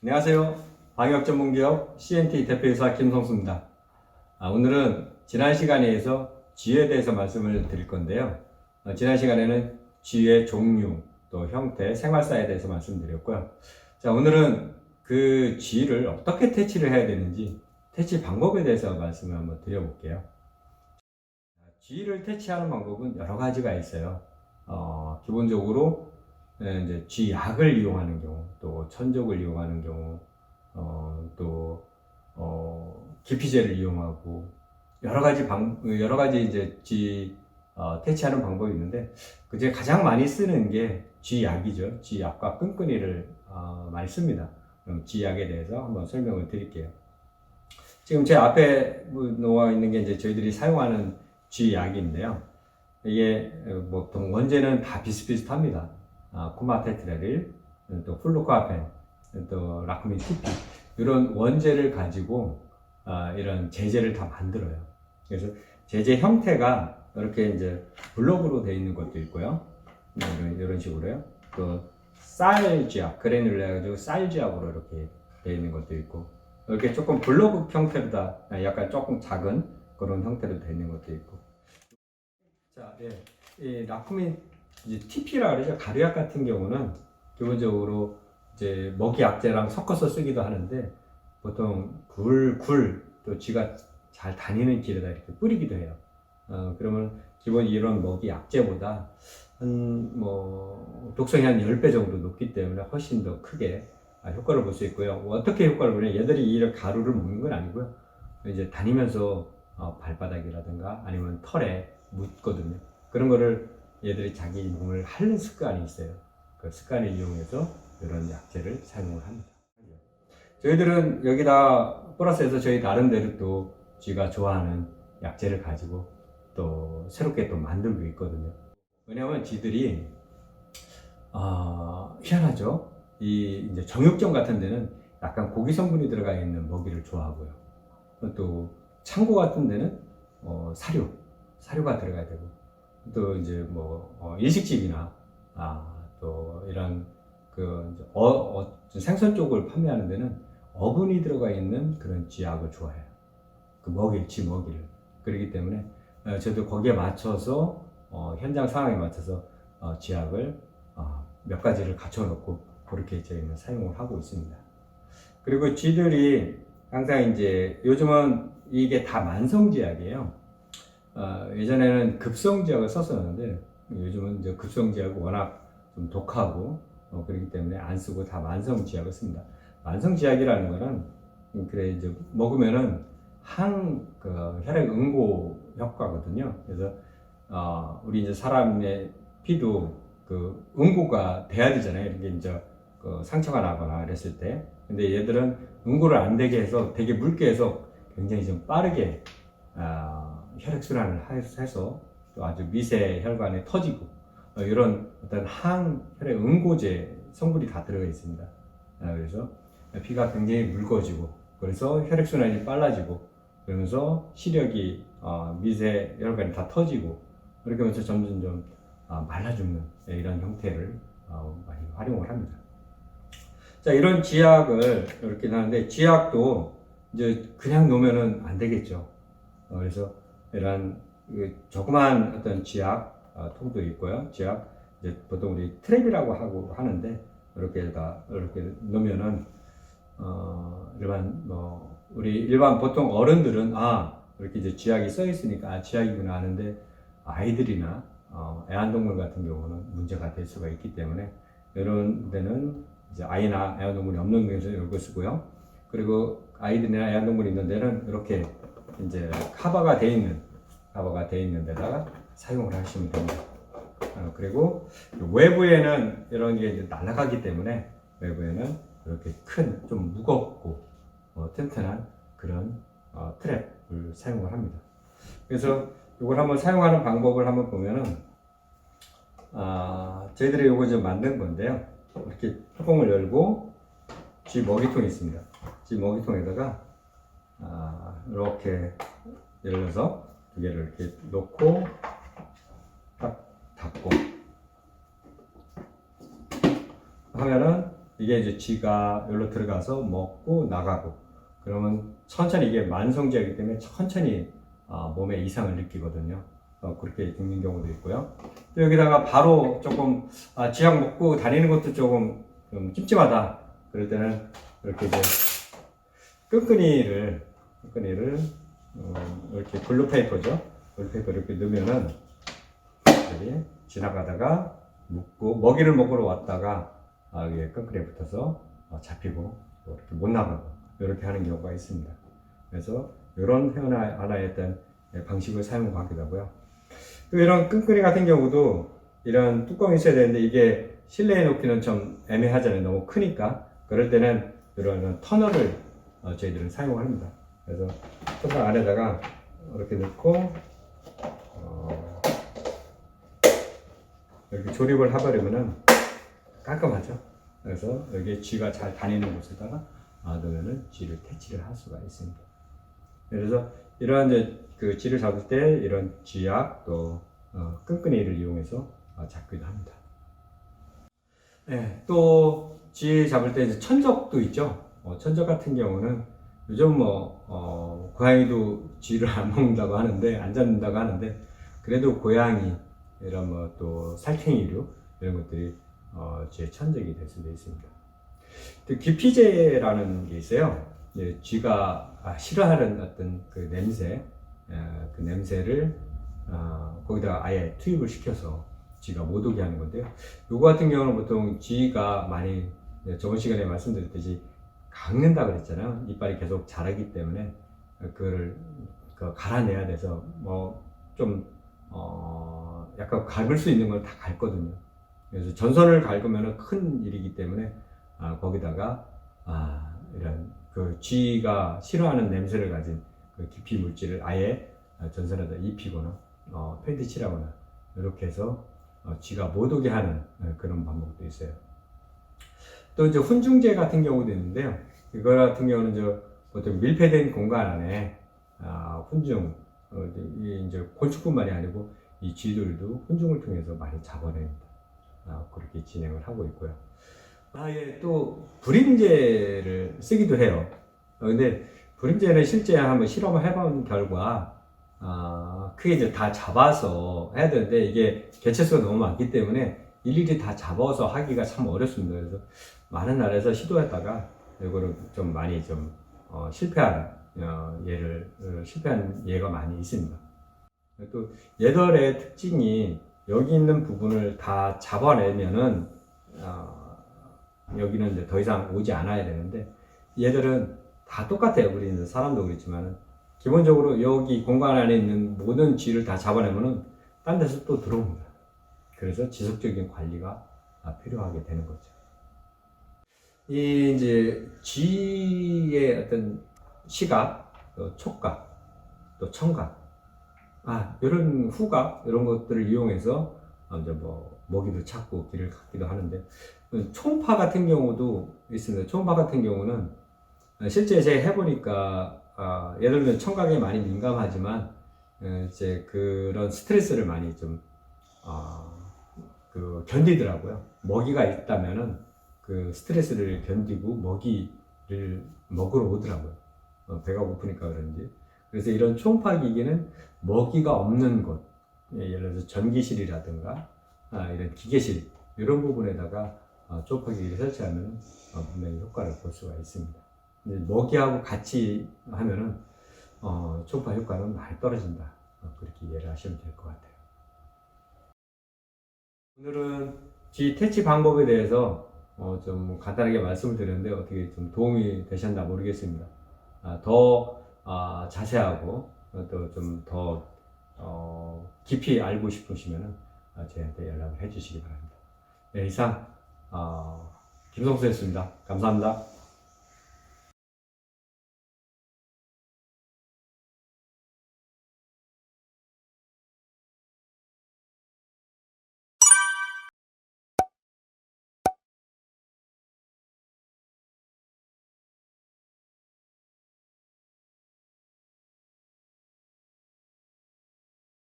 안녕하세요. 방역전문기업 CNT 대표이사 김성수입니다. 오늘은 지난 시간에 이어서 쥐에 대해서 말씀을 드릴 건데요. 지난 시간에는 쥐의 종류, 또 형태, 생활사에 대해서 말씀드렸고요. 자, 오늘은 그 쥐를 어떻게 퇴치를 해야 되는지 퇴치 방법에 대해서 말씀을 한번 드려볼게요. 쥐를 퇴치하는 방법은 여러 가지가 있어요. 기본적으로 이제 쥐약을 이용하는 경우, 또 천적을 이용하는 경우, 또 기피제를 이용하고 여러 가지 이제 쥐 퇴치하는 방법이 있는데 그중에 가장 많이 쓰는 게 쥐약이죠. 쥐약과 끈끈이를 많이 씁니다. 그럼 쥐약에 대해서 한번 설명을 드릴게요. 지금 제 앞에 놓아 있는 게 이제 저희들이 사용하는 쥐약인데요. 이게 보통 원재는 다 비슷비슷합니다. 쿠마테트라릴, 또 플루코아펜, 또 라쿠민 TP 이런 원재를 가지고 이런 제제를 다 만들어요. 그래서 제제 형태가 이렇게 이제 블록으로 되어 있는 것도 있고요. 이런 식으로요. 또 쌀쥐약, 그래놀라 해가지고 쌀쥐약으로 이렇게 되어 있는 것도 있고, 이렇게 조금 블록 형태로 다 약간 조금 작은 그런 형태로 되어 있는 것도 있고. 자, 예. 이 라쿠민 이제 TP라 그러죠. 가루약 같은 경우는 기본적으로 이제 먹이 약재랑 섞어서 쓰기도 하는데 보통 또 쥐가 잘 다니는 길에다 이렇게 뿌리기도 해요. 그러면 기본 이런 먹이 약재보다 독성이 한 10배 정도 높기 때문에 훨씬 더 크게 효과를 볼 수 있고요. 어떻게 효과를 보냐? 얘들이 이런 가루를 먹는 건 아니고요. 이제 다니면서 발바닥이라든가 아니면 털에 묻거든요. 그런 거를 얘들이 자기 몸을 핥는 습관이 있어요. 그 습관을 이용해서 이런 약재를 사용을 합니다. 저희들은 여기다 플러스해서 저희 나름대로 또 쥐가 좋아하는 약재를 가지고 또 새롭게 또 만들고 있거든요. 왜냐하면 쥐들이 희한하죠. 이 이제 정육점 같은 데는 약간 고기 성분이 들어가 있는 먹이를 좋아하고요. 또 창고 같은 데는 사료가 들어가야 되고, 또 이제 일식집이나 또 이런 그 생선 쪽을 판매하는 데는 어분이 들어가 있는 그런 쥐약을 좋아해요. 그 쥐 먹이를. 그렇기 때문에 저도 거기에 맞춰서 현장 상황에 맞춰서 쥐약을 몇 가지를 갖춰 놓고 그렇게 저희는 사용을 하고 있습니다. 그리고 쥐들이 항상 이제 요즘은 이게 다 만성쥐약이에요. 예전에는 급성쥐약을 썼었는데 요즘은 이제 급성쥐약이 워낙 좀 독하고 그렇기 때문에 안 쓰고 다 만성쥐약을 씁니다. 만성쥐약이라는 거는 그래 이제 먹으면은 혈액 응고 효과거든요. 그래서 우리 이제 사람의 피도 그 응고가 돼야 되잖아요. 이렇게 이제 상처가 나거나 그랬을 때. 근데 얘들은 응고를 안 되게 해서 되게 묽게 해서 굉장히 좀 빠르게 혈액순환을 해서 또 아주 미세 혈관에 터지고 이런 어떤 혈액 응고제 성분이 다 들어가 있습니다. 그래서 피가 굉장히 묽어지고 그래서 혈액순환이 빨라지고 그러면서 시력이 미세 혈관이 다 터지고 그렇게 하면서 점점 말라 죽는 이런 형태를 많이 활용을 합니다. 자, 이런 쥐약을 이렇게 하는데 쥐약도 이제 그냥 놓으면은 안 되겠죠. 그래서 이런 조그만 어떤 쥐약 통도 있고요. 쥐약 이제 보통 우리 트랩이라고 하는데 이렇게 놓으면은 일반 보통 어른들은 이렇게 이제 쥐약이 써 있으니까 쥐약이구나 하는데 아이들이나 애완동물 같은 경우는 문제가 될 수가 있기 때문에 이런 데는 이제 아이나 애완동물이 없는 경우에는 이걸 쓰고요. 그리고 아이들이나 애완동물이 있는 데는 이렇게 이제 커버가 돼 있는 데다가 사용을 하시면 됩니다. 그리고 외부에는 이런 게 이제 날아가기 때문에 외부에는 이렇게 좀 무겁고 튼튼한 그런 트랩을 사용을 합니다. 그래서 이걸 한번 사용하는 방법을 한번 보면은 저희들이 이거 좀 만든 건데요. 이렇게 뚜껑을 열고 쥐 먹이통이 있습니다. 쥐 먹이통에다가 이렇게 열려서 두 개를 이렇게 놓고 딱 닫고 하면은 이게 이제 쥐가 여기로 들어가서 먹고 나가고, 그러면 천천히, 이게 만성지이기 때문에 천천히 몸에 이상을 느끼거든요. 그렇게 죽는 경우도 있고요. 또 여기다가 바로 조금 쥐약 먹고 다니는 것도 조금 좀 찜찜하다. 그럴 때는 이렇게 이제 끈끈이를 이렇게 글루페이퍼죠. 글루페이퍼 이렇게 넣으면은 여기 지나가다가 묶고, 먹이를 먹으러 왔다가 이게 끈끈이에 붙어서 잡히고 이렇게 못 나가고 이렇게 하는 경우가 있습니다. 그래서 이런 하나의 어떤 방식을 사용하기도 하고요. 또 이런 끈끈이 같은 경우도 이런 뚜껑이 있어야 되는데 이게 실내에 놓기는 좀 애매하잖아요. 너무 크니까. 그럴 때는 이런 터널을 저희들은 사용합니다. 그래서 터널 안에다가 이렇게 넣고 이렇게 조립을 해버리면은 깔끔하죠. 그래서 여기 쥐가 잘 다니는 곳에다가 넣으면은 쥐를 퇴치를 할 수가 있습니다. 그래서 이러한 이제 그 쥐를 잡을 때 이런 쥐약 또 끈끈이를 이용해서 잡기도 합니다. 네, 또 쥐 잡을 때 이제 천적도 있죠. 천적 같은 경우는 요즘 고양이도 쥐를 안 먹는다고 하는데, 안 잡는다고 하는데, 그래도 고양이 이런 또 살쾡이류 이런 것들이 쥐의 천적이 될 수도 있습니다. 또 기피제라는 게 있어요. 쥐가 싫어하는 어떤 그 냄새, 그 냄새를 거기다가 아예 투입을 시켜서 쥐가 못 오게 하는 건데요. 요거 같은 경우는 보통 쥐가 많이, 저번 시간에 말씀드렸듯이 깎는다 그랬잖아요. 이빨이 계속 자라기 때문에 그걸 갈아내야 돼서 좀 약간 갉을 수 있는 걸 다 갉거든요. 그래서 전선을 갉으면 큰 일이기 때문에 거기다가 이런 그 쥐가 싫어하는 냄새를 가진 그 기피 물질을 아예 전선에다 입히거나 페인트 칠하거나 이렇게 해서 쥐가 못 오게 하는 그런 방법도 있어요. 또 이제 훈증제 같은 경우도 있는데요. 이거 같은 경우는 이제 보통 밀폐된 공간 안에 훈증, 이제 곤충뿐만이 아니고 이 쥐들도 훈증을 통해서 많이 잡아냅니다. 그렇게 진행을 하고 있고요. 예, 또 불임제를 쓰기도 해요. 근데 불임제는 실제 한번 실험을 해본 결과 크게 이제 다 잡아서 해야 되는데 이게 개체수가 너무 많기 때문에 일일이 다 잡아서 하기가 참 어렵습니다. 그래서 많은 나라에서 시도했다가 이거를 좀 많이 실패한 실패한 예가 많이 있습니다. 또 얘들의 특징이 여기 있는 부분을 다 잡아내면은 여기는 이제 더 이상 오지 않아야 되는데, 얘들은 다 똑같아요. 우리 사람도 그렇지만 기본적으로 여기 공간 안에 있는 모든 쥐를 다 잡아내면은 딴 데서 또 들어옵니다. 그래서 지속적인 관리가 필요하게 되는 거죠. 이 이제 쥐의 어떤 시각, 또 촉각, 또 청각, 이런 후각, 이런 것들을 이용해서 이제 먹이도 찾고 길을 갖기도 하는데, 초음파 같은 경우도 있습니다. 초음파 같은 경우는 실제 제가 해보니까 얘들은 청각에 많이 민감하지만 이제 그런 스트레스를 많이 견디더라고요. 먹이가 있다면은 그 스트레스를 견디고 먹이를 먹으러 오더라고요. 배가 고프니까 그런지. 그래서 이런 초음파 기기는 먹이가 없는 곳, 예를 들어서 전기실이라든가 이런 기계실, 이런 부분에다가 초음파 기기를 설치하면 분명히 효과를 볼 수가 있습니다. 먹이하고 같이 하면은 초음파 효과는 많이 떨어진다. 그렇게 이해를 하시면 될 것 같아요. 오늘은 쥐 퇴치 방법에 대해서 좀 간단하게 말씀을 드렸는데 어떻게 좀 도움이 되셨나 모르겠습니다. 더 자세하고 또 좀 더 깊이 알고 싶으시면 저희한테 연락을 해주시기 바랍니다. 네, 이상 김성수였습니다. 감사합니다.